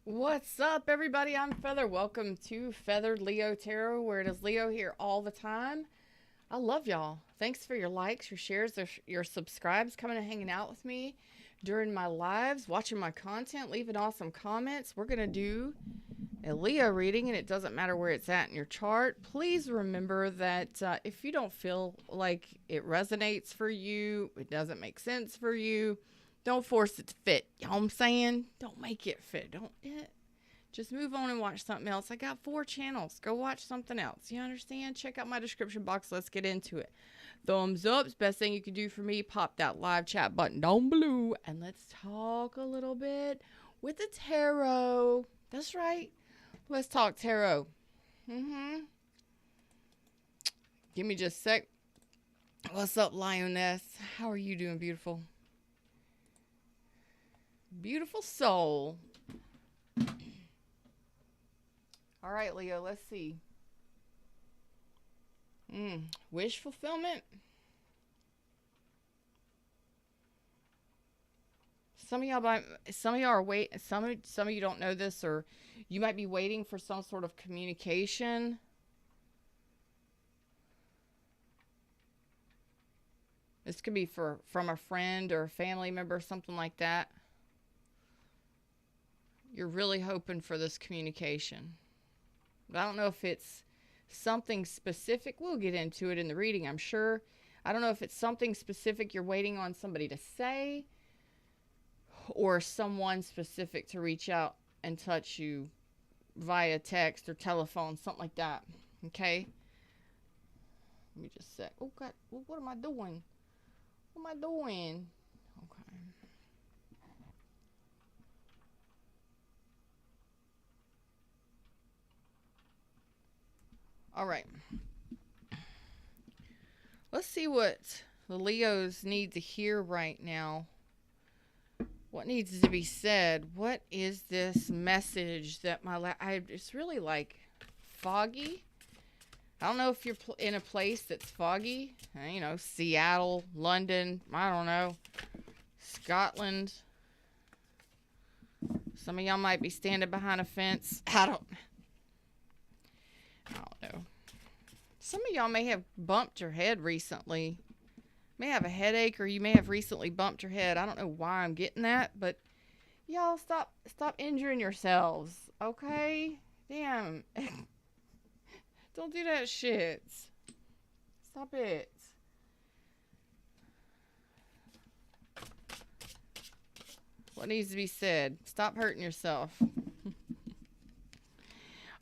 What's up, everybody? I'm Feather. Welcome to Feathered Leo Tarot, where it is Leo here all the time. I love y'all. Thanks for your likes, your shares, your subscribes, coming and hanging out with me during my lives, watching my content, leaving awesome comments. We're going to do a Leo reading, and it doesn't matter where it's at in your chart. Please remember that if you don't feel like it resonates for you, it doesn't make sense for you, don't force it to fit. You know what I'm saying? Don't make it fit. Just move on and watch something else. I got 4 channels. Go watch something else. You understand? Check out my description box. Let's get into it. Thumbs up's best thing you can do for me. Pop that live chat button down below, and let's talk a little bit with the tarot. That's right. Let's talk tarot. Give me just a sec. What's up, Lioness? How are you doing, beautiful? Beautiful soul. All right, Leo, let's see. Wish fulfillment. Some of y'all some of you don't know this, or you might be waiting for some sort of communication. This could be from a friend or a family member, something like that. You're really hoping for this communication. But I don't know if it's something specific. We'll get into it in the reading, I'm sure. I don't know if it's something specific you're waiting on somebody to say, or someone specific to reach out and touch you via text or telephone, something like that. Okay? Let me just say, oh God, what am I doing? What am I doing? Okay. All right. Let's see what the Leos need to hear right now. What needs to be said? What is this message that it's really like foggy. I don't know if you're in a place that's foggy. You know, Seattle, London, I don't know, Scotland. Some of y'all might be standing behind a fence. I don't know. Some of y'all may have bumped your head recently. May have a headache, or you may have recently bumped your head. I don't know why I'm getting that, but y'all stop injuring yourselves, okay? Damn. Don't do that shit. Stop it. What needs to be said? Stop hurting yourself.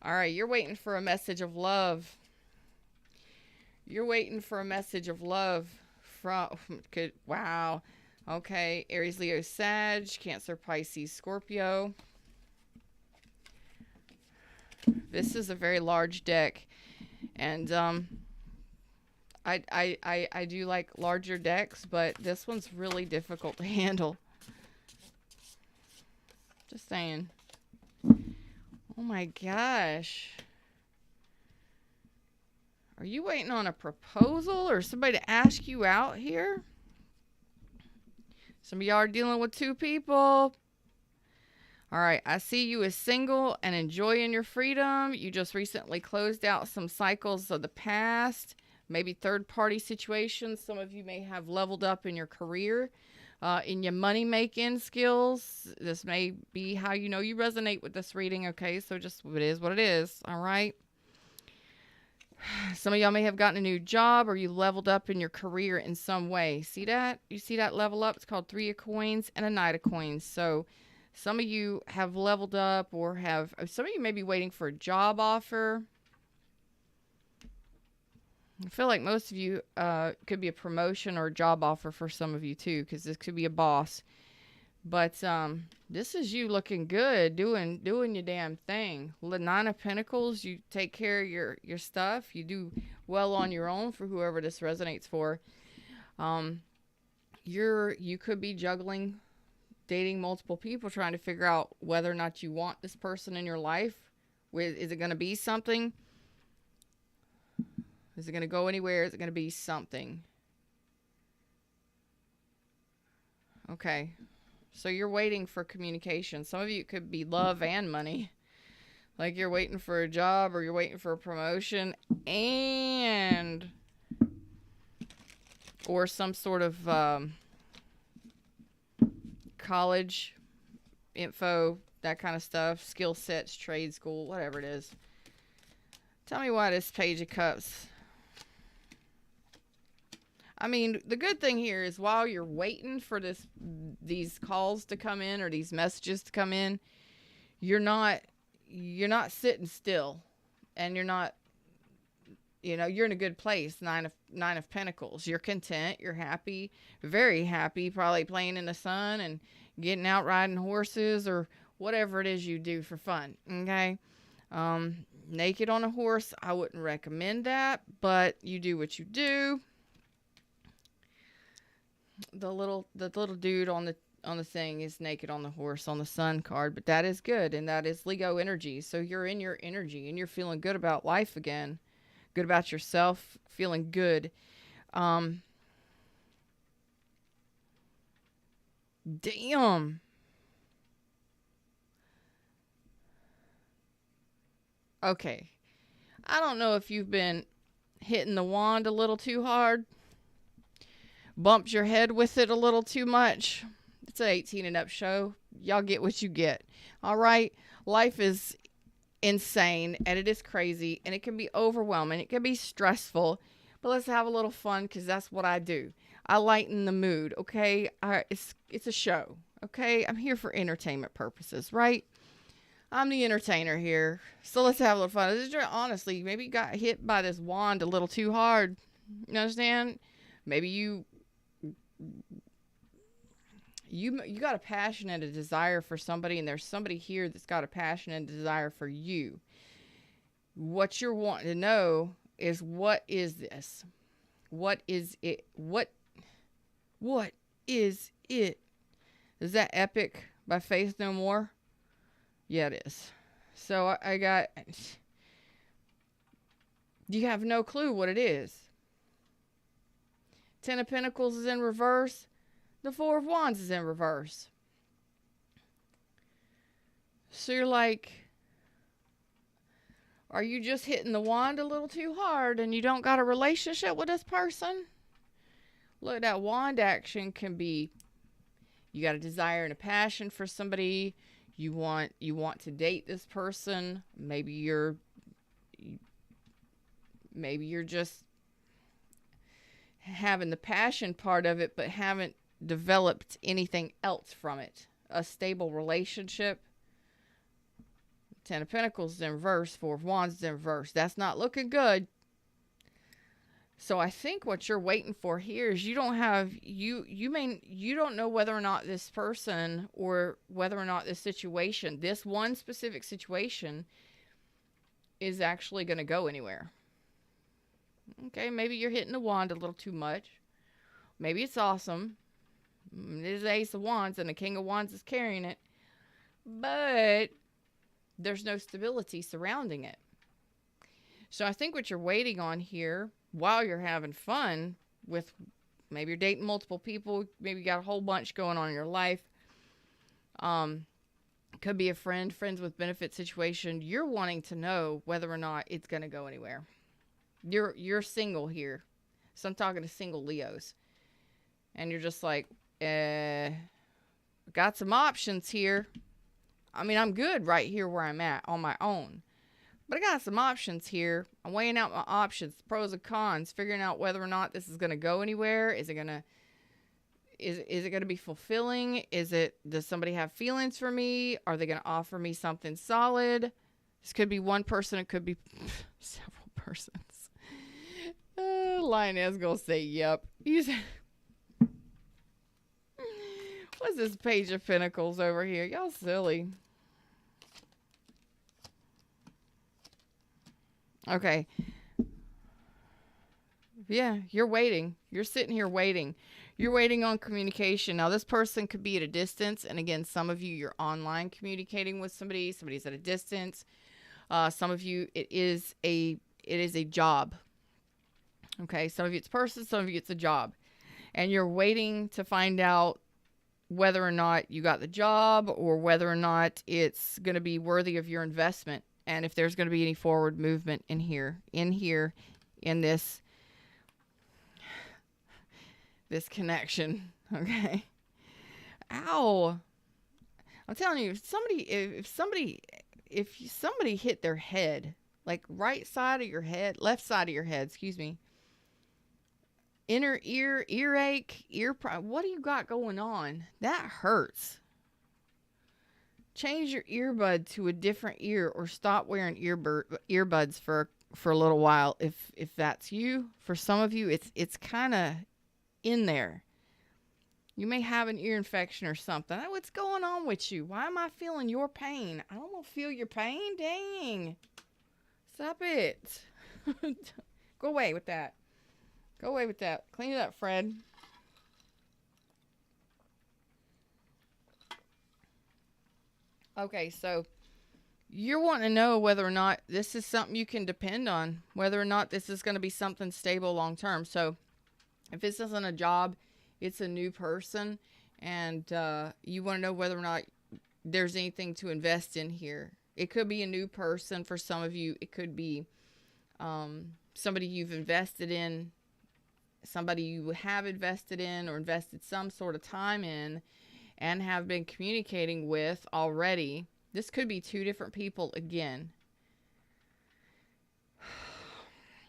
All right, you're waiting for a message of love. You're waiting for a message of love from, wow. Okay, Aries, Leo, Sag, Cancer, Pisces, Scorpio. This is a very large deck, and I do like larger decks, but this one's really difficult to handle. Just saying. Oh my gosh. Are you waiting on a proposal or somebody to ask you out here? Some of y'all are dealing with 2 people. All right, I see you as single and enjoying your freedom. You just recently closed out some cycles of the past, maybe third-party situations. Some of you may have leveled up in your career, in your money-making skills. This may be how you know you resonate with this reading, okay? So just, it is what it is, all right? Some of y'all may have gotten a new job, or you leveled up in your career in some way. See that? You see that level up? It's called 3 of Coins and a Knight of Coins. So some of you have leveled up, or some of you may be waiting for a job offer. I feel like most of you could be a promotion or a job offer for some of you too, because this could be a boss. But this is you looking good, doing your damn thing. 9 of Pentacles, you take care of your stuff. You do well on your own, for whoever this resonates for. You could be juggling, dating multiple people, trying to figure out whether or not you want this person in your life. Is it going to be something? Is it going to go anywhere? Is it going to be something? Okay. So you're waiting for communication. Some of you it could be love and money. Like you're waiting for a job or you're waiting for a promotion and or some sort of college info, that kind of stuff, skill sets, trade school, whatever it is. Tell me why this Page of Cups. I mean, the good thing here is while you're waiting for these calls to come in or these messages to come in, you're not sitting still, and you're not, you're in a good place. Nine of Pentacles. You're content. You're happy, very happy, probably playing in the sun and getting out riding horses or whatever it is you do for fun. Okay. Naked on a horse, I wouldn't recommend that, but you do what you do. The little dude on the thing is naked on the horse on the Sun card, but that is good, and that is Leo energy. So you're in your energy and you're feeling good about life again, good about yourself, feeling good. Damn. Okay. I don't know if you've been hitting the wand a little too hard, bumped your head with it a little too much. It's an 18 and up show. Y'all get what you get. All right. Life is insane and it is crazy and it can be overwhelming. It can be stressful, but let's have a little fun because that's what I do. I lighten the mood. Okay. It's a show. Okay. I'm here for entertainment purposes, right? I'm the entertainer here. So let's have a little fun. Honestly, maybe you got hit by this wand a little too hard. You understand? Maybe you got a passion and a desire for somebody, and there's somebody here that's got a passion and a desire for you. What you're wanting to know is, what is this? What is it? What is it? Is that Epic by Faith No More? Yeah, it is. So I got... You have no clue what it is. Ten of Pentacles is in reverse. The Four of Wands is in reverse. So you're like, are you just hitting the wand a little too hard and you don't got a relationship with this person? Look, that wand action can be, you got a desire and a passion for somebody. You want to date this person. Maybe you're just having the passion part of it, but haven't developed anything else from it. A stable relationship. Ten of Pentacles is in reverse. Four of Wands is in reverse. That's not looking good. So I think what you're waiting for here is you don't know whether or not this person or whether or not this situation, this one specific situation, is actually going to go anywhere. Okay, maybe you're hitting the wand a little too much. Maybe it's awesome. It is the Ace of Wands and the King of Wands is carrying it. But there's no stability surrounding it. So I think what you're waiting on here, while you're having fun with, maybe you're dating multiple people, maybe you got a whole bunch going on in your life. Could be a friends with benefit situation. You're wanting to know whether or not it's going to go anywhere. You're single here. So I'm talking to single Leos. And you're just like, got some options here. I mean, I'm good right here where I'm at on my own. But I got some options here. I'm weighing out my options, pros and cons, figuring out whether or not this is going to go anywhere. Is it going to be fulfilling? Does somebody have feelings for me? Are they going to offer me something solid? This could be one person. It could be several persons. Lioness going to say, yep. What's this Page of Pentacles over here? Y'all silly. Okay. Yeah, you're waiting. You're sitting here waiting. You're waiting on communication. Now, this person could be at a distance. And again, some of you, you're online communicating with somebody. Somebody's at a distance. Some of you, it is a job. Okay, some of you it's a person, some of you it's a job. And you're waiting to find out whether or not you got the job or whether or not it's going to be worthy of your investment. And if there's going to be any forward movement in this connection. Okay. Ow. I'm telling you, if somebody hit their head, like right side of your head, left side of your head, excuse me, inner ear, earache, what do you got going on? That hurts. Change your earbud to a different ear, or stop wearing earbuds for a little while. If that's you, for some of you, it's kind of in there. You may have an ear infection or something. What's going on with you? Why am I feeling your pain? I don't want to feel your pain. Dang. Stop it. Go away with that. Go away with that. Clean it up, Fred. Okay, so you're wanting to know whether or not this is something you can depend on, whether or not this is going to be something stable long term. So if this isn't a job, it's a new person, and you want to know whether or not there's anything to invest in here. It could be a new person for some of you. It could be somebody you've invested in, somebody you have invested in or invested some sort of time in and have been communicating with already. This could be two different people again.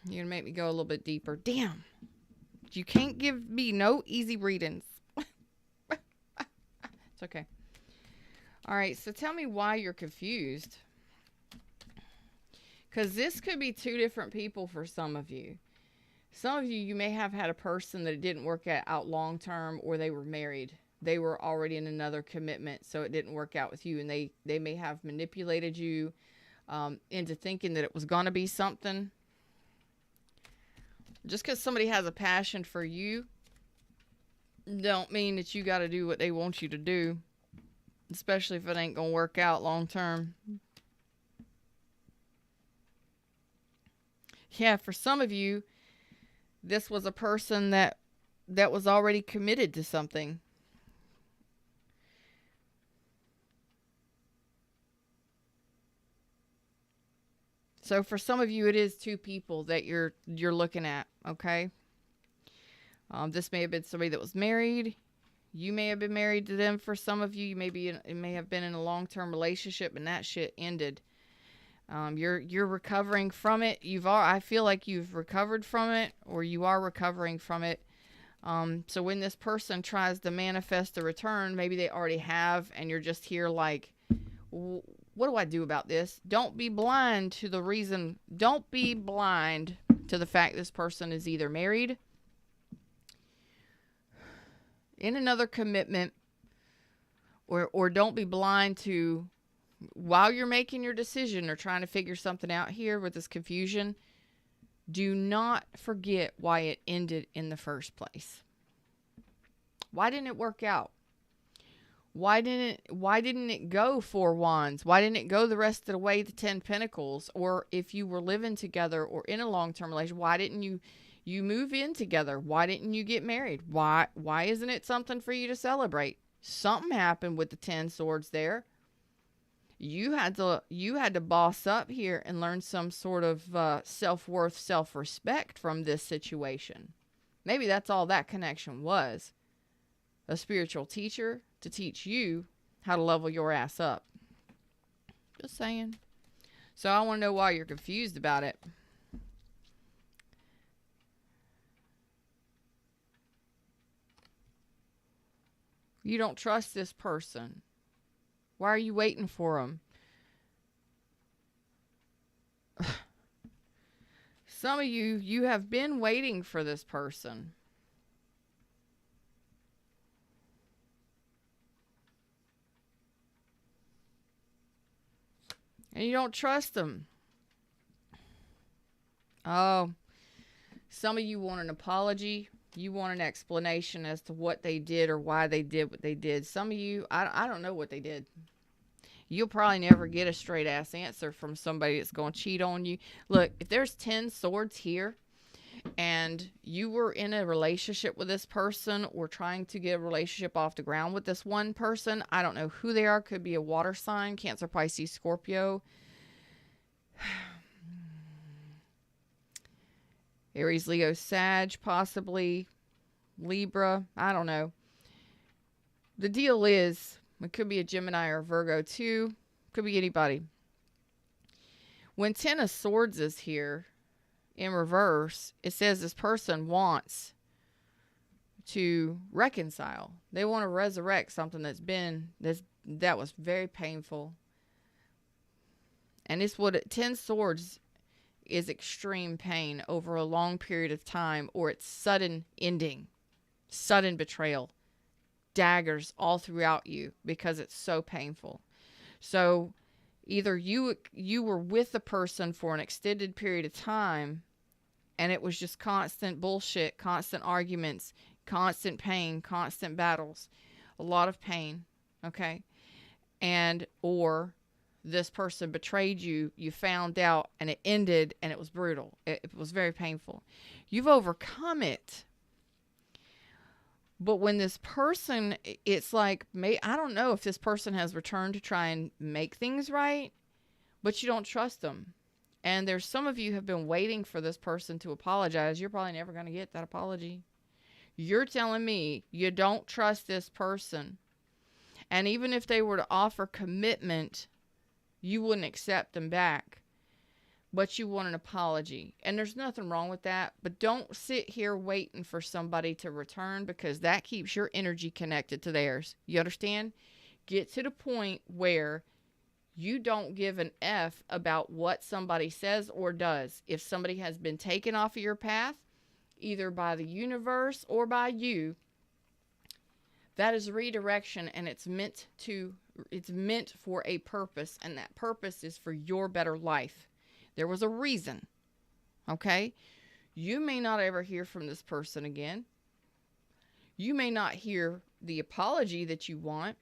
You're going to make me go a little bit deeper. Damn. You can't give me no easy readings. It's okay. All right, so tell me why you're confused. Because this could be two different people for some of you. Some of you may have had a person that it didn't work out long term, or they were married. They were already in another commitment, so it didn't work out with you. And they may have manipulated you into thinking that it was going to be something. Just because somebody has a passion for you, don't mean that you got to do what they want you to do, especially if it ain't going to work out long term. Yeah, for some of you, this was a person that was already committed to something. So for some of you, it is two people that you're looking at, okay? This may have been somebody that was married. You may have been married to them. For some of you, it may have been in a long-term relationship, and that shit ended. You're recovering from it. I feel like you've recovered from it, or you are recovering from it. So when this person tries to manifest a return, maybe they already have, and you're just here like, what do I do about this? Don't be blind to the reason. Don't be blind to the fact this person is either married, in another commitment, or don't be blind to, while you're making your decision or trying to figure something out here with this confusion, do not forget why it ended in the first place. Why didn't it work out? Why didn't it go 4 wands? Why didn't it go the rest of the way to 10 pentacles? Or if you were living together or in a long-term relationship, why didn't you move in together? Why didn't you get married? Why isn't it something for you to celebrate? Something happened with the 10 swords there. You had to boss up here and learn some sort of self-worth, self-respect from this situation. Maybe that's all that connection was. A spiritual teacher to teach you how to level your ass up. Just saying. So I want to know why you're confused about it. You don't trust this person. Why are you waiting for them? Some of you have been waiting for this person. And you don't trust them. Oh, some of you want an apology. You want an explanation as to what they did or why they did what they did. Some of you, I don't know what they did. You'll probably never get a straight ass answer from somebody that's going to cheat on you. Look, if there's 10 swords here, and you were in a relationship with this person or trying to get a relationship off the ground with this one person. I don't know who they are. Could be a water sign, Cancer, Pisces, Scorpio, Aries, Leo, Sag, possibly Libra. I don't know. The deal is, it could be a Gemini or a Virgo too. Could be anybody. When Ten of Swords is here in reverse, it says this person wants to reconcile. They want to resurrect something that was very painful. And it's what 10 swords is: extreme pain over a long period of time, or it's sudden ending, sudden betrayal, daggers all throughout you because it's so painful. So either you were with the person for an extended period of time and it was just constant bullshit, constant arguments, constant pain, constant battles, a lot of pain, okay? And or this person betrayed you, you found out, and it ended, and it was brutal. It was very painful. You've overcome it. But when this person, it's like, I don't know if this person has returned to try and make things right, but you don't trust them. And there's some of you have been waiting for this person to apologize. You're probably never going to get that apology. You're telling me you don't trust this person. And even if they were to offer commitment, you wouldn't accept them back. But you want an apology. And there's nothing wrong with that. But don't sit here waiting for somebody to return, because that keeps your energy connected to theirs. You understand? Get to the point where you don't give an F about what somebody says or does. If somebody has been taken off of your path, either by the universe or by you, that is redirection, and it's meant for a purpose, and that purpose is for your better life. There was a reason, okay? You may not ever hear from this person again. You may not hear the apology that you want.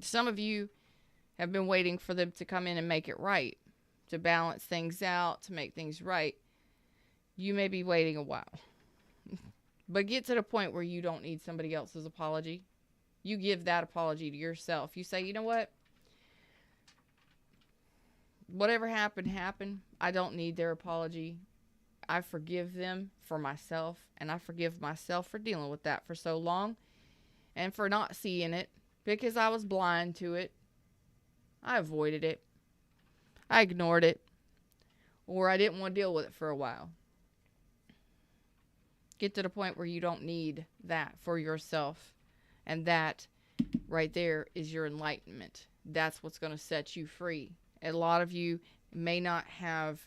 Some of you have been waiting for them to come in and make it right, to balance things out, to make things right. You may be waiting a while. But get to the point where you don't need somebody else's apology. You give that apology to yourself. You say, you know what? Whatever happened, happened. I don't need their apology. I forgive them for myself, and I forgive myself for dealing with that for so long and for not seeing it because I was blind to it. I avoided it. I ignored it, or I didn't want to deal with it for a while. Get to the point where you don't need that for yourself. And that right there is your enlightenment. That's what's going to set you free. A lot of you may not have,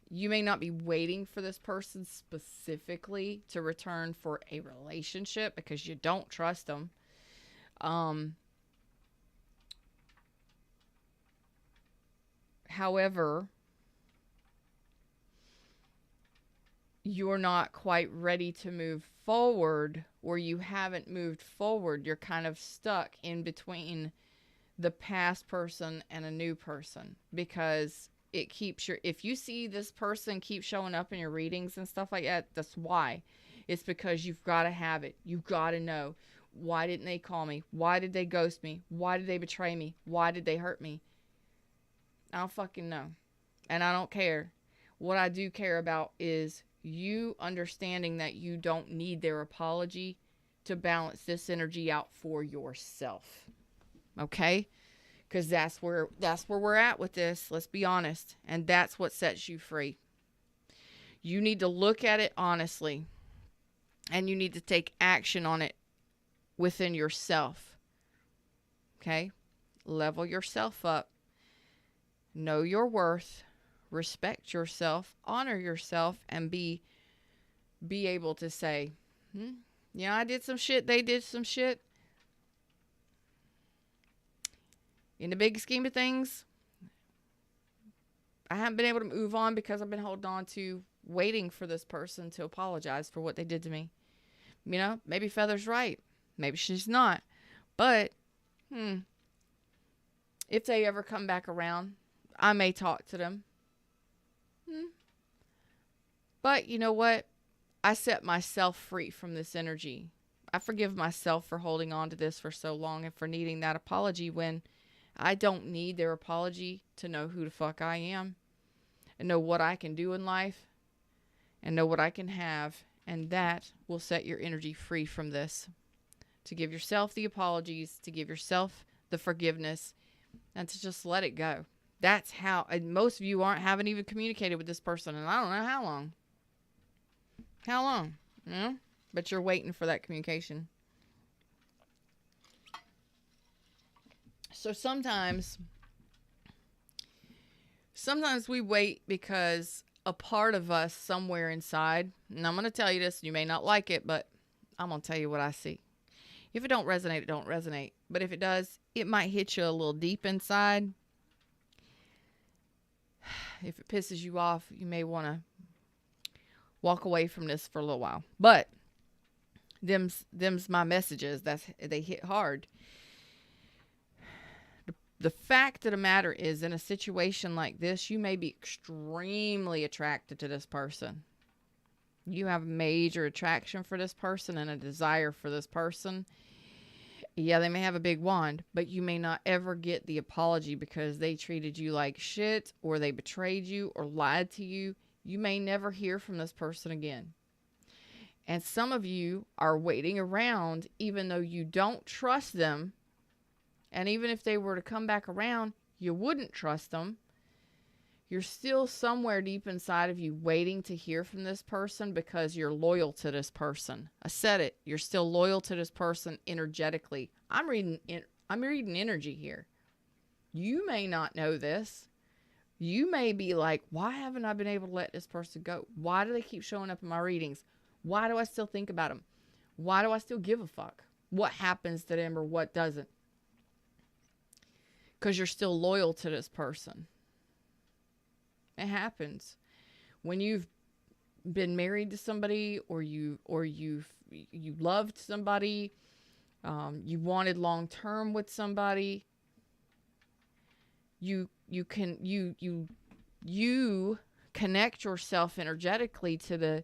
you may not be waiting for this person specifically to return for a relationship because you don't trust them. However, you're not quite ready to move forward, or you haven't moved forward. You're kind of stuck in between the past person and a new person, because it keeps if you see this person keep showing up in your readings and stuff like that, that's why. It's because you've got to have it. You've got to know, why didn't they call me? Why did they ghost me? Why did they betray me? Why did they hurt me? I don't fucking know. And I don't care. What I do care about is you understanding that you don't need their apology to balance this energy out for yourself. Okay? Because that's where we're at with this. Let's be honest. And that's what sets you free. You need to look at it honestly. And you need to take action on it within yourself. Okay? Level yourself up. Know your worth. Respect yourself, honor yourself, and be able to say, yeah, I did some shit, they did some shit. In the big scheme of things, I haven't been able to move on because I've been holding on to waiting for this person to apologize for what they did to me. You know, maybe Feather's right. Maybe she's not. But, if they ever come back around, I may talk to them. But you know what? I set myself free from this energy. I forgive myself for holding on to this for so long and for needing that apology when I don't need their apology to know who the fuck I am and know what I can do in life and know what I can have. And that will set your energy free from this. To give yourself the apologies, to give yourself the forgiveness, and to just let it go. That's how, and most of you haven't even communicated with this person, and I don't know how long. How long? You know? But you're waiting for that communication. So sometimes we wait because a part of us somewhere inside, and I'm going to tell you this, you may not like it, but I'm going to tell you what I see. If it don't resonate, it don't resonate. But if it does, it might hit you a little deep inside. If it pisses you off, you may want to walk away from this for a little while. But them's my messages. They hit hard. The fact of the matter is, in a situation like this, you may be extremely attracted to this person. You have major attraction for this person and a desire for this person. Yeah, they may have a big wand, but you may not ever get the apology because they treated you like shit, or they betrayed you or lied to you. You may never hear from this person again. And some of you are waiting around even though you don't trust them. And even if they were to come back around, you wouldn't trust them. You're still somewhere deep inside of you waiting to hear from this person because you're loyal to this person. I said it. You're still loyal to this person energetically. I'm reading energy here. You may not know this. You may be like, why haven't I been able to let this person go? Why do they keep showing up in my readings? Why do I still think about them? Why do I still give a fuck? What happens to them or what doesn't? Because you're still loyal to this person. It happens when you've been married to somebody, or you loved somebody, you wanted long term with somebody. You connect yourself energetically to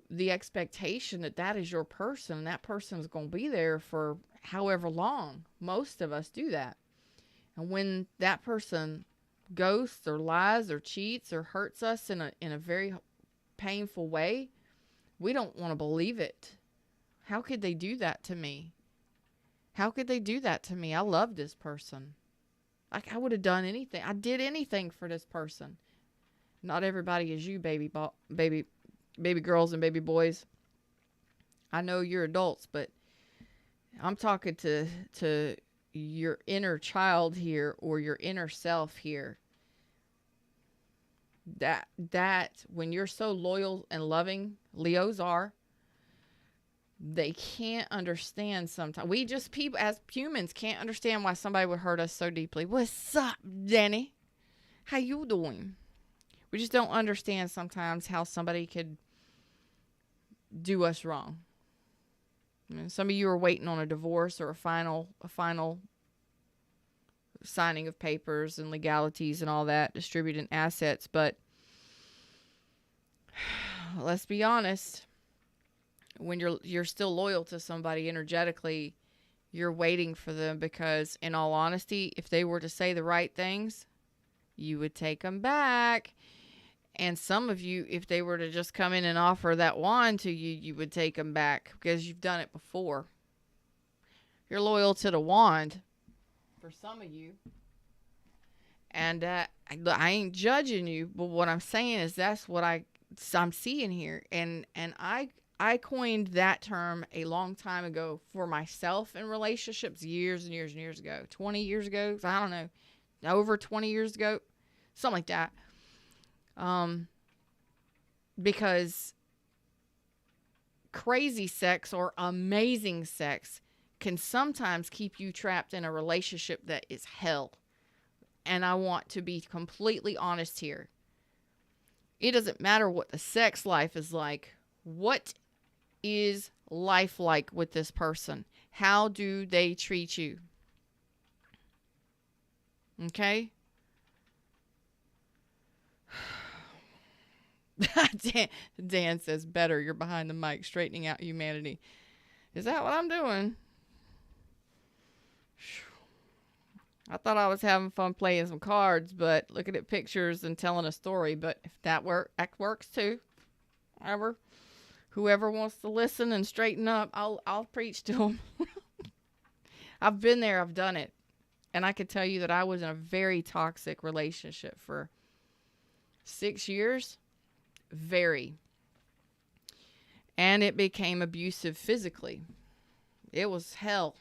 the expectation that is your person, and that person is going to be there for however long. Most of us do that, and when that person ghosts or lies or cheats or hurts us in a very painful way, we don't want to believe it. How could they do that to me? How could they do that to me? I love this person. I would have done anything. I did anything for this person. Not everybody is you, baby girls and baby boys. I know you're adults, but I'm talking to your inner child here, or your inner self here. That when you're so loyal and loving, Leos are, they can't understand sometimes. We just, people as humans, can't understand why somebody would hurt us so deeply. What's up, Danny? How you doing? We just don't understand sometimes how somebody could do us wrong. I mean, some of you are waiting on a divorce or a final signing of papers and legalities and all that, distributing assets. But let's be honest, when you're still loyal to somebody energetically, you're waiting for them because, in all honesty, if they were to say the right things, you would take them back. And some of you, if they were to just come in and offer that wand to you, you would take them back because you've done it before. You're loyal to the wand for some of you. And I ain't judging you, but what I'm saying is that's what I'm seeing here. And I coined that term a long time ago for myself in relationships, years and years and years ago. 20 years ago, I don't know, over 20 years ago, something like that. Because crazy sex or amazing sex can sometimes keep you trapped in a relationship that is hell. And I want to be completely honest here. It doesn't matter what the sex life is like. What is life like with this person? How do they treat you? Okay? Dan says, better. You're behind the mic, straightening out humanity. Is that what I'm doing? I thought I was having fun playing some cards, but looking at pictures and telling a story. But if that works too. Whoever wants to listen and straighten up, I'll preach to them. I've been there. I've done it. And I can tell you that I was in a very toxic relationship for 6 years. Very. And it became abusive physically. It was hell.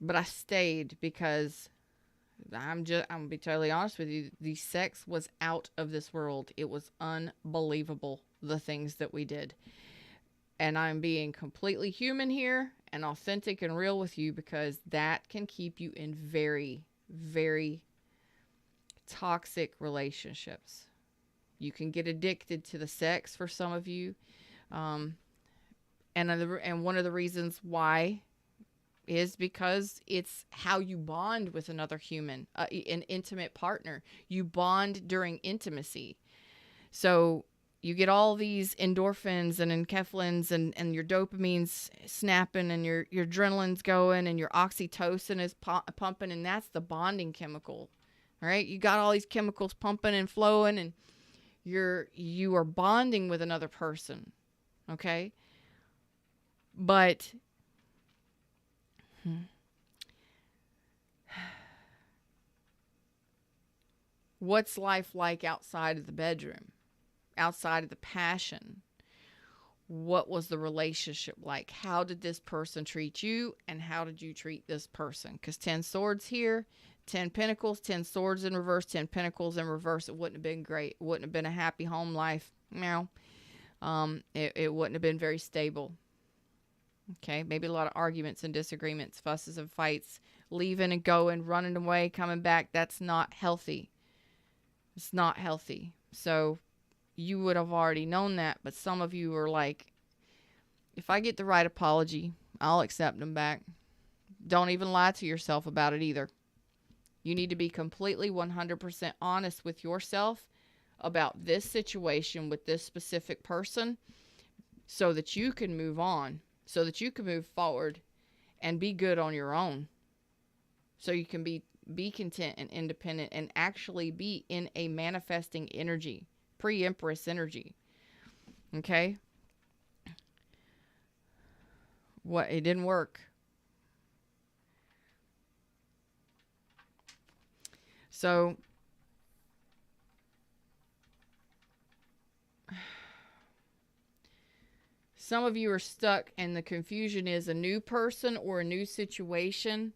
But I stayed because I'm gonna be totally honest with you. The sex was out of this world. It was unbelievable, the things that we did. And I'm being completely human here and authentic and real with you, because that can keep you in very, very toxic relationships. You can get addicted to the sex for some of you. And one of the reasons why is because it's how you bond with another human, an intimate partner. You bond during intimacy. So you get all these endorphins and enkephalins and your dopamine's snapping and your adrenaline's going and your oxytocin is pumping, and that's the bonding chemical. All right? You got all these chemicals pumping and flowing, and you are bonding with another person. Okay? But what's life like outside of the bedroom? Outside of the passion? What was the relationship like? How did this person treat you, and how did you treat this person? Because 10 swords here, 10 pentacles, 10 swords in reverse, 10 pentacles in reverse. It wouldn't have been great. It wouldn't have been a happy home life. No. It wouldn't have been very stable. Okay, maybe a lot of arguments and disagreements, fusses and fights, leaving and going, running away, coming back. That's not healthy. It's not healthy. So you would have already known that, but some of you are like, if I get the right apology, I'll accept them back. Don't even lie to yourself about it either. You need to be completely 100% honest with yourself about this situation with this specific person, so that you can move on, so that you can move forward and be good on your own. So you can be content and independent and actually be in a manifesting energy, pre-empress energy. Okay? What? It didn't work. So some of you are stuck, and the confusion is a new person or a new situation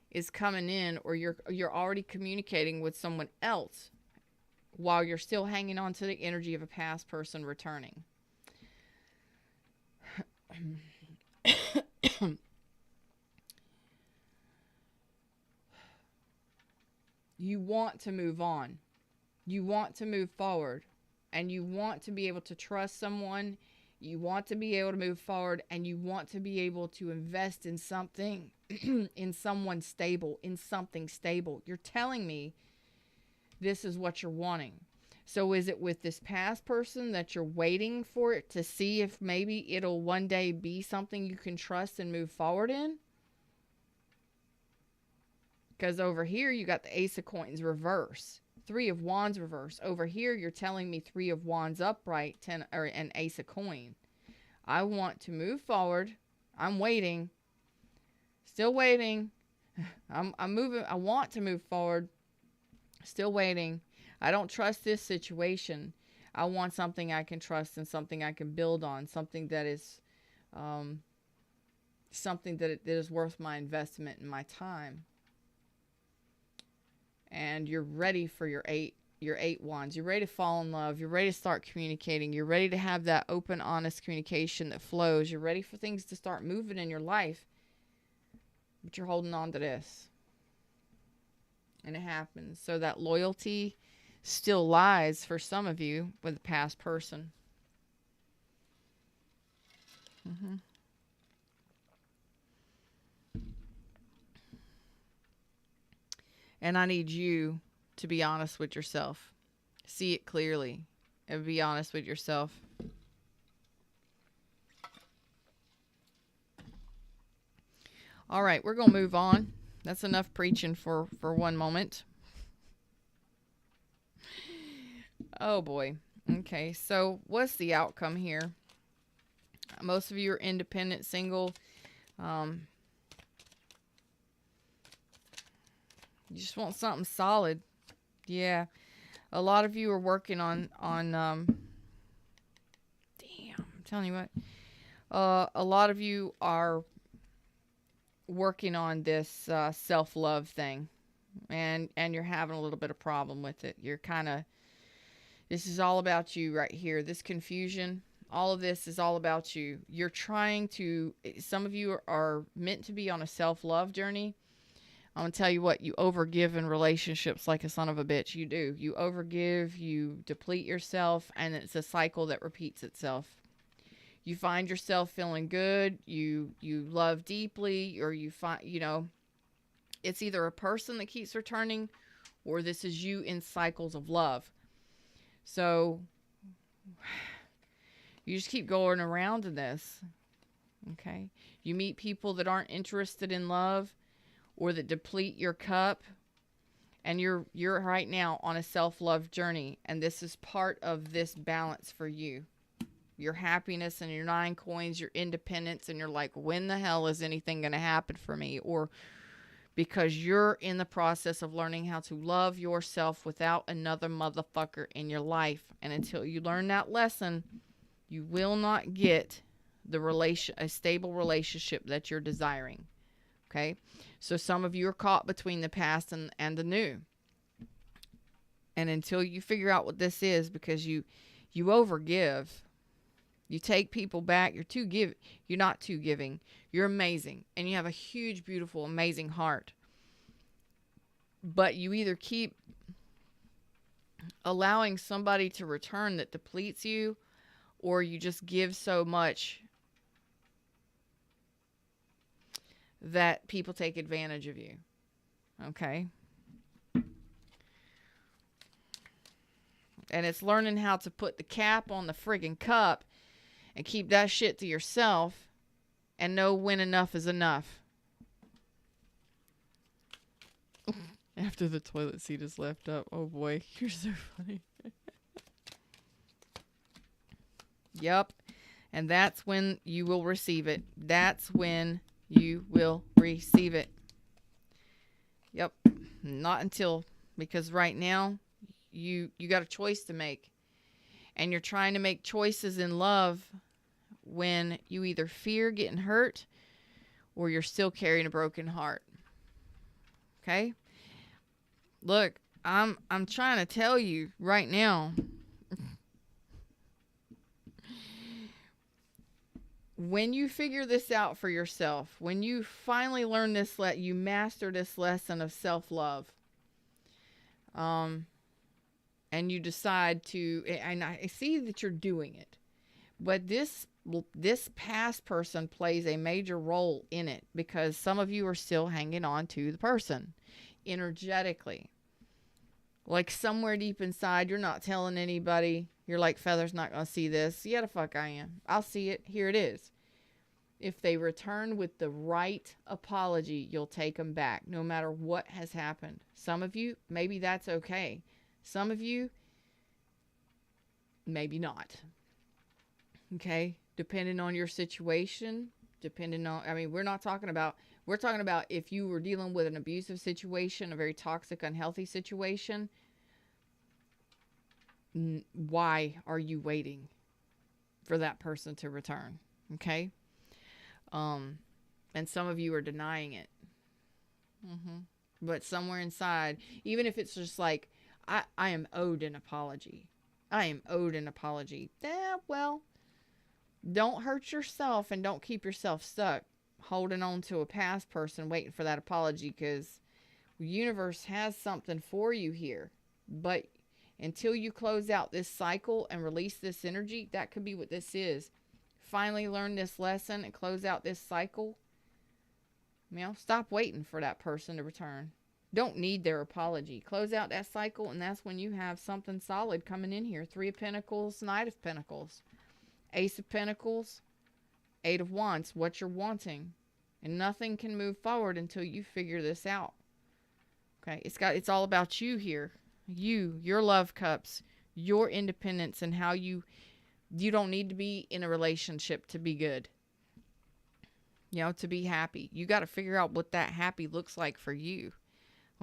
is coming in, or you're already communicating with someone else while you're still hanging on to the energy of a past person returning. You want to move on. You want to move forward, and you want to be able to trust someone. You want to be able to move forward, and you want to be able to invest in something, in someone stable, in something stable. You're telling me this is what you're wanting. So is it with this past person that you're waiting for it to see if maybe it'll one day be something you can trust and move forward in? Because over here you got the Ace of Coins reverse, 3 of Wands reverse. Over here you're telling me 3 of Wands upright, 10 or an Ace of Coin. I want to move forward. I'm waiting. Still waiting. I'm moving. I want to move forward. Still waiting. I don't trust this situation. I want something I can trust and something I can build on. Something that is, that is worth my investment and my time. And you're ready for your eight wands. You're ready to fall in love. You're ready to start communicating. You're ready to have that open, honest communication that flows. You're ready for things to start moving in your life. But you're holding on to this. And it happens. So that loyalty still lies for some of you with a past person. And I need you to be honest with yourself. See it clearly and be honest with yourself. All right, we're going to move on. That's enough preaching for one moment. Oh boy. Okay, so what's the outcome here? Most of you are independent, single. You just want something solid. Yeah. A lot of you are working on damn, I'm telling you what. A lot of you are working on this self-love thing. And you're having a little bit of problem with it. You're kind of, this is all about you right here. This confusion, all of this is all about you. You're trying to, some of you are meant to be on a self-love journey. I'm going to tell you what, you overgive in relationships like a son of a bitch. You do. You overgive, you deplete yourself, and it's a cycle that repeats itself. You find yourself feeling good, you love deeply, or you find, it's either a person that keeps returning, or this is you in cycles of love. So you just keep going around in this. Okay. You meet people that aren't interested in love or that deplete your cup, and you're right now on a self-love journey, and this is part of this balance for you. Your happiness and your 9 coins, your independence, and you're like, when the hell is anything going to happen for me? Or because you're in the process of learning how to love yourself without another motherfucker in your life. And until you learn that lesson, you will not get a stable relationship that you're desiring. Okay? So some of you are caught between the past and the new. And until you figure out what this is, because you overgive, you take people back, you're not too giving. You're amazing. And you have a huge, beautiful, amazing heart. But you either keep allowing somebody to return that depletes you, or you just give so much that people take advantage of you. Okay? And it's learning how to put the cap on the friggin' cup and keep that shit to yourself and know when enough is enough. After the toilet seat is left up. Oh boy, you're so funny. Yep. And that's when you will receive it. That's when you will receive it. Yep. Not until, because right now you got a choice to make. And you're trying to make choices in love when you either fear getting hurt or you're still carrying a broken heart. Okay? Look, I'm trying to tell you right now. When you figure this out for yourself, when you finally learn this, you master this lesson of self-love, and you decide to, and I see that you're doing it, but this past person plays a major role in it, because some of you are still hanging on to the person energetically. Like somewhere deep inside, you're not telling anybody. You're like, Feather's not going to see this. Yeah, the fuck I am. I'll see it. Here it is. If they return with the right apology, you'll take them back, no matter what has happened. Some of you, maybe that's okay. Some of you, maybe not. Okay? Depending on your situation, we're talking about if you were dealing with an abusive situation, a very toxic, unhealthy situation. Why are you waiting for that person to return? Okay? And some of you are denying it. But somewhere inside, even if it's just like, I am owed an apology. I am owed an apology. Well, don't hurt yourself and don't keep yourself stuck holding on to a past person waiting for that apology, because the universe has something for you here. But until you close out this cycle and release this energy, that could be what this is. Finally learn this lesson and close out this cycle. Stop waiting for that person to return. Don't need their apology. Close out that cycle, and that's when you have something solid coming in here. 3 of Pentacles, Knight of Pentacles, Ace of Pentacles, 8 of Wands, what you're wanting. And nothing can move forward until you figure this out. Okay, it's all about you here. You, your love cups, your independence, and how you don't need to be in a relationship to be good. You know, to be happy. You got to figure out what that happy looks like for you.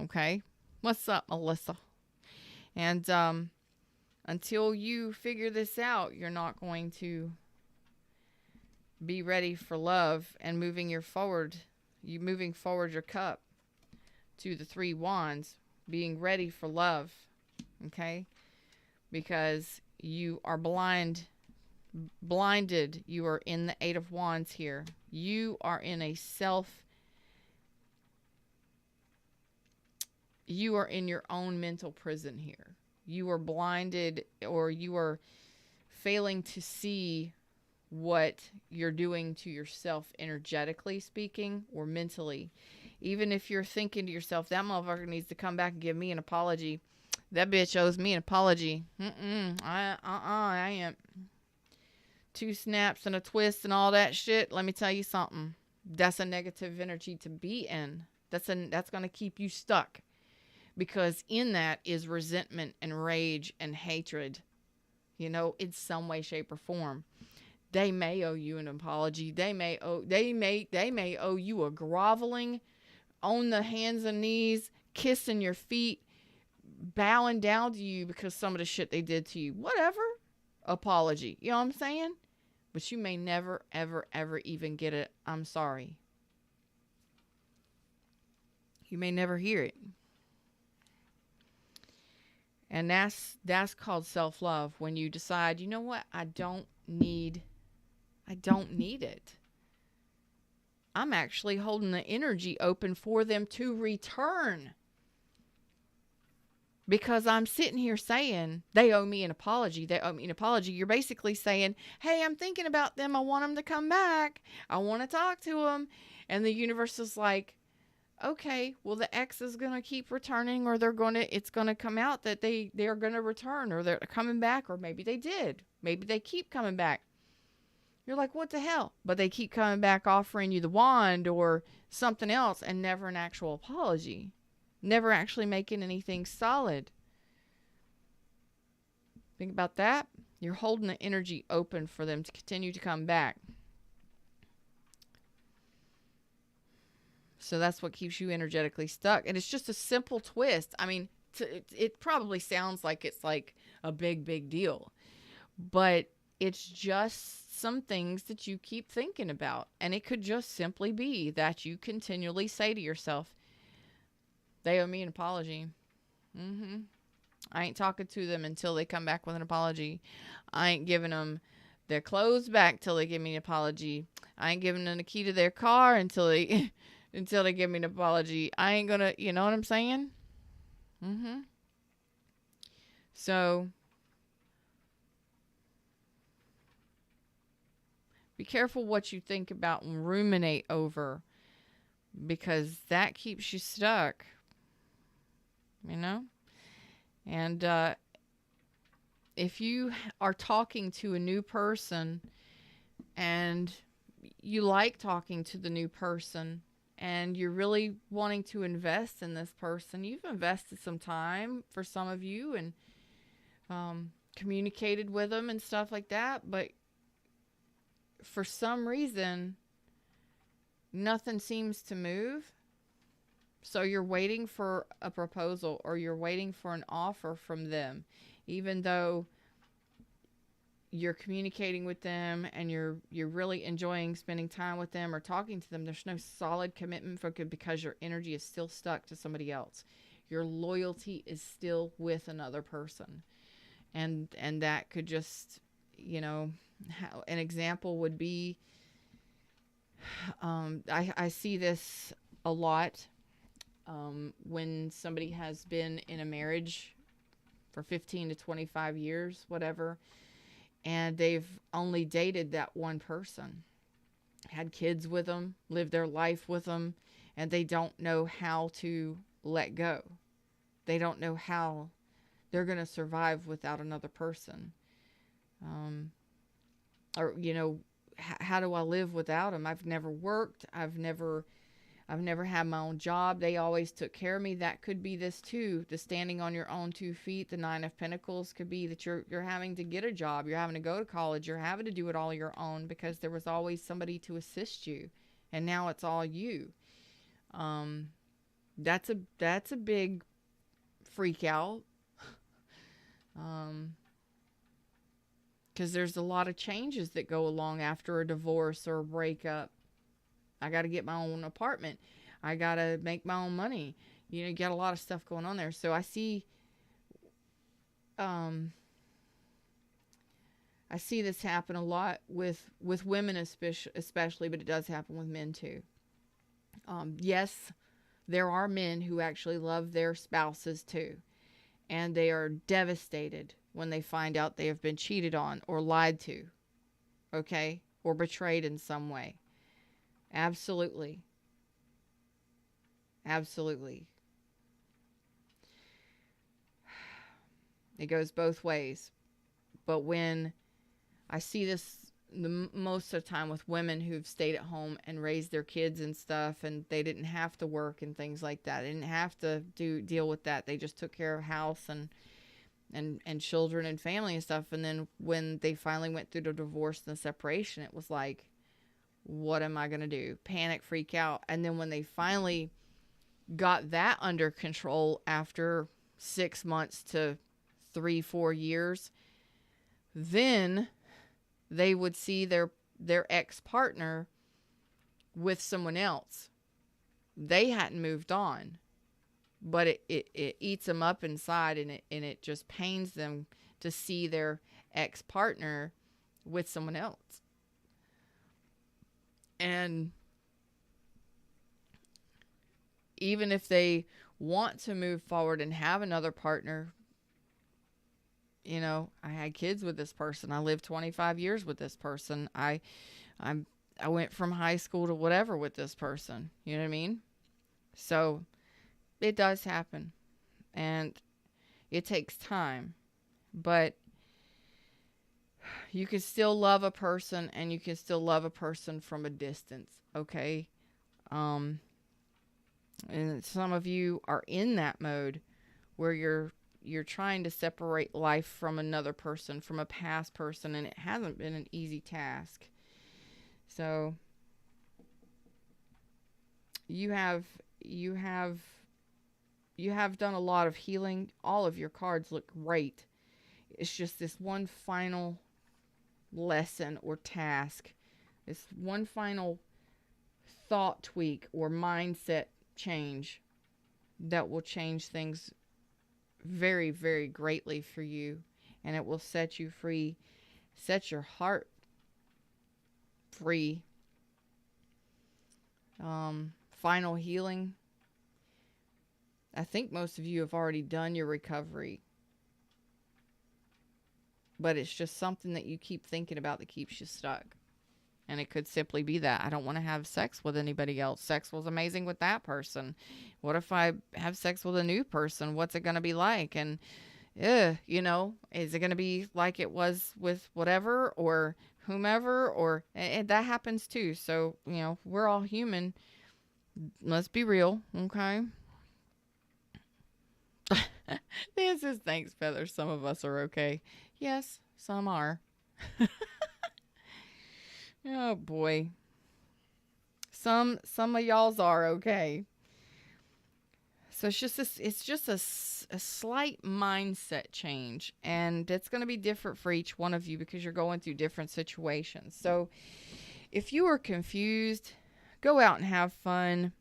Okay? What's up, Melissa? And until you figure this out, you're not going to be ready for love and moving forward your cup to the 3 wands, being ready for love. Okay? Because you are blinded. You are in the 8 of wands here. You are in you are in your own mental prison here. You are blinded, or you are failing to see what you're doing to yourself, energetically speaking or mentally. Even if you're thinking to yourself, that motherfucker needs to come back and give me an apology. That bitch owes me an apology. I ain't. 2 snaps and a twist and all that shit. Let me tell you something. That's a negative energy to be in. That's going to keep you stuck. Because in that is resentment and rage and hatred. You know, in some way, shape, or form. They may owe you an apology. They may owe you a groveling, on the hands and knees, kissing your feet, bowing down to you because some of the shit they did to you. Whatever. Apology. You know what I'm saying? But you may never, ever, ever even get it. I'm sorry. You may never hear it. And that's called self-love. When you decide, you know what? I don't need it. I'm actually holding the energy open for them to return. Because I'm sitting here saying, they owe me an apology. They owe me an apology. You're basically saying, hey, I'm thinking about them. I want them to come back. I want to talk to them. And the universe is like, okay, well, the ex is going to keep returning, or it's going to come out that they're going to return, or they're coming back, or maybe they did. Maybe they keep coming back. You're like, what the hell? But they keep coming back offering you the wand or something else, and never an actual apology. Never actually making anything solid. Think about that. You're holding the energy open for them to continue to come back. So that's what keeps you energetically stuck. And it's just a simple twist. I mean, it probably sounds like it's like a big deal. But it's just some things that you keep thinking about. And it could just simply be that you continually say to yourself, they owe me an apology. I ain't talking to them until they come back with an apology. I ain't giving them their clothes back till they give me an apology. I ain't giving them the key to their car until they give me an apology. I ain't gonna, you know what I'm saying? So, be careful what you think about and ruminate over, because that keeps you stuck. You know? And if you are talking to a new person and you like talking to the new person and you're really wanting to invest in this person, you've invested some time for some of you and communicated with them and stuff like that, but for some reason, nothing seems to move. So you're waiting for a proposal, or you're waiting for an offer from them, even though you're communicating with them and you're really enjoying spending time with them or talking to them. There's no solid commitment because your energy is still stuck to somebody else. Your loyalty is still with another person. And that could just, you know, how an example would be, I see this a lot. When somebody has been in a marriage for 15 to 25 years, whatever, and they've only dated that one person, had kids with them, lived their life with them, and they don't know how to let go. They don't know how they're going to survive without another person. Or, how do I live without them? I've never worked. I've never had my own job. They always took care of me. That could be this too. The standing on your own 2 feet. The 9 of Pentacles could be that you're having to get a job. You're having to go to college. You're having to do it all your own because there was always somebody to assist you. And now it's all you. That's a big freak out. Because there's a lot of changes that go along after a divorce or a breakup. I got to get my own apartment. I got to make my own money. You got a lot of stuff going on there. So I see this happen a lot with women especially, but it does happen with men too. Yes, there are men who actually love their spouses too. And they are devastated when they find out they have been cheated on or lied to. Okay? Or betrayed in some way. Absolutely. Absolutely. It goes both ways. But when I see this most of the time with women who've stayed at home and raised their kids and stuff, and they didn't have to work and things like that. They didn't have to deal with that. They just took care of house and children and family and stuff. And then when they finally went through the divorce and the separation, it was like, what am I going to do? Panic, freak out. And then when they finally got that under control after 6 months to 3-4 years, then they would see their ex-partner with someone else. They hadn't moved on, but it eats them up inside, and it just pains them to see their ex-partner with someone else. And even if they want to move forward and have another partner, I had kids with this person. I lived 25 years with this person. I went from high school to whatever with this person. You know what I mean? So it does happen, and it takes time, but you can still love a person, and you can still love a person from a distance. Okay. And some of you are in that mode where you're trying to separate life from another person, from a past person, and it hasn't been an easy task. So you have done a lot of healing. All of your cards look great. It's just this one final lesson or task, this one final thought tweak or mindset change that will change things very, very greatly for you, and it will set you free, set your heart free. Final healing. I think most of you have already done your recovery, but it's just something that you keep thinking about that keeps you stuck. And it could simply be that I don't want to have sex with anybody else. Sex was amazing with that person. What if I have sex with a new person? What's it going to be like? And, is it going to be like it was with whatever or whomever? Or and that happens too. So, we're all human. Let's be real. Okay. This is thanks, Feather. Some of us are okay. Yes, some are. Oh boy. Some of y'all's are okay. So it's just a slight mindset change, and it's going to be different for each one of you because you're going through different situations. So if you are confused, go out and have fun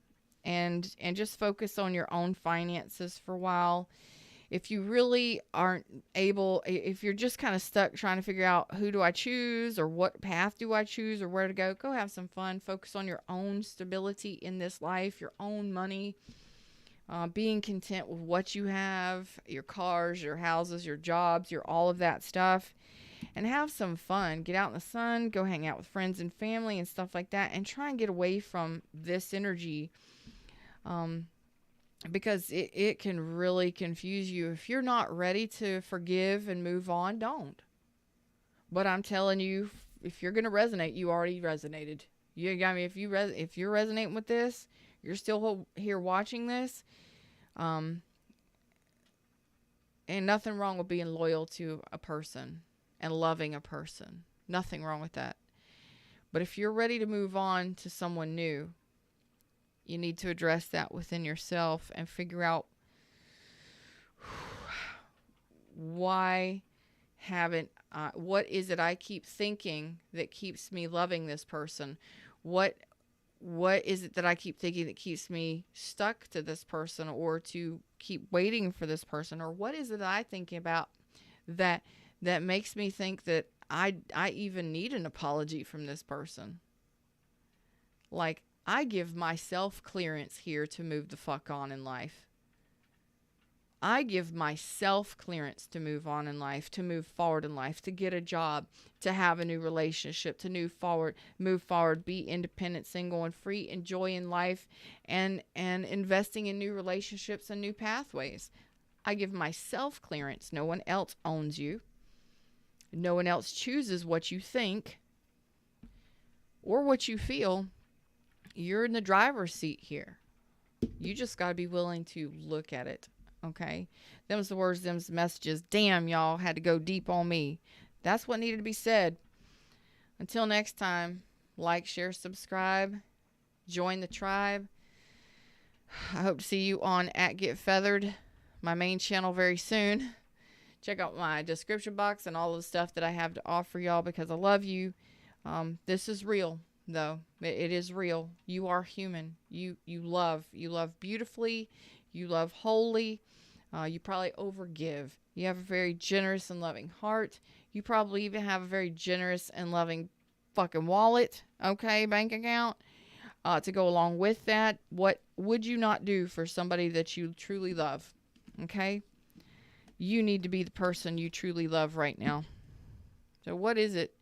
and just focus on your own finances for a while. If you really aren't able, if you're just kind of stuck trying to figure out who do I choose or what path do I choose or where to go have some fun. Focus on your own stability in this life, your own money, being content with what you have, your cars, your houses, your jobs, your all of that stuff, and have some fun. Get out in the sun, go hang out with friends and family and stuff like that, and try and get away from this energy. because it can really confuse you. If you're not ready to forgive and move on, don't. But I'm telling you, if you're going to resonate, you already resonated. I mean, if you're resonating with this, you're still here watching this. Ain't nothing wrong with being loyal to a person and loving a person. Nothing wrong with that. But if you're ready to move on to someone new, you need to address that within yourself and figure out why what is it I keep thinking that keeps me loving this person? What is it that I keep thinking that keeps me stuck to this person, or to keep waiting for this person? Or what is it that I think about that makes me think that I even need an apology from this person? Like, I give myself clearance here to move the fuck on in life. I give myself clearance to move on in life, to move forward in life, to get a job, to have a new relationship, to move forward, be independent, single, and free, enjoying life, and investing in new relationships and new pathways. I give myself clearance. No one else owns you. No one else chooses what you think or what you feel. You're in the driver's seat here. You just got to be willing to look at it. Okay? Them's the words, them's the messages. Damn, y'all had to go deep on me. That's what needed to be said. Until next time, like, share, subscribe, join the tribe. I hope to see you on @GetFeathered, my main channel, very soon. Check out my description box and all the stuff that I have to offer y'all, because I love you. This is real, though. It is real. You are human. You love beautifully. You love wholly. You probably overgive. You have a very generous and loving heart. You probably even have a very generous and loving fucking wallet, okay, bank account, to go along with that. What would you not do for somebody that you truly love, okay? You need to be the person you truly love right now. So what is it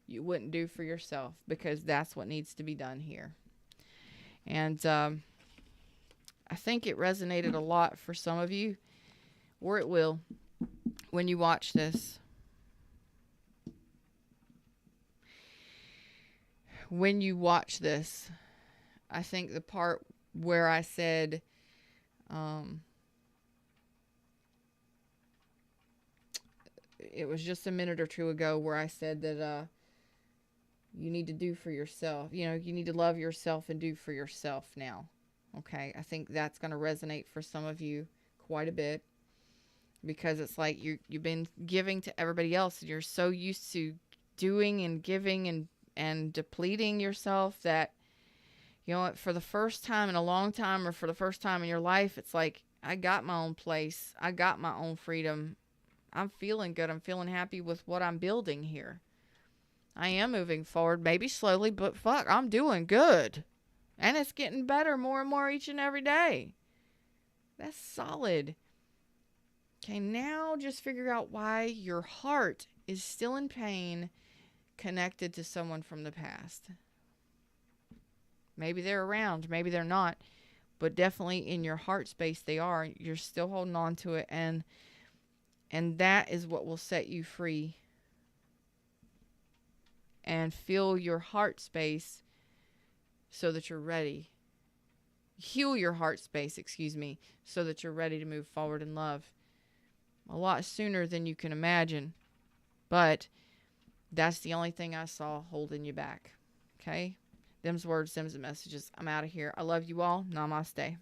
you wouldn't do for yourself? Because that's what needs to be done here. And I think it resonated a lot for some of you, or it will when you watch this. When you watch this, I think the part where I said, it was just a minute or two ago where I said that you need to do for yourself. You need to love yourself and do for yourself now. Okay, I think that's going to resonate for some of you quite a bit, because it's like you've been giving to everybody else, and you're so used to doing and giving and depleting yourself that, for the first time in a long time, or for the first time in your life, it's like, I got my own place. I got my own freedom. I'm feeling good. I'm feeling happy with what I'm building here. I am moving forward, maybe slowly, but fuck, I'm doing good. And it's getting better more and more each and every day. That's solid. Okay, now just figure out why your heart is still in pain connected to someone from the past. Maybe they're around, maybe they're not, but definitely in your heart space they are. You're still holding on to it, and that is what will set you free. And fill your heart space so that you're ready. Heal your heart space, so that you're ready to move forward in love. A lot sooner than you can imagine. But that's the only thing I saw holding you back. Okay? Them's words, them's the messages. I'm out of here. I love you all. Namaste.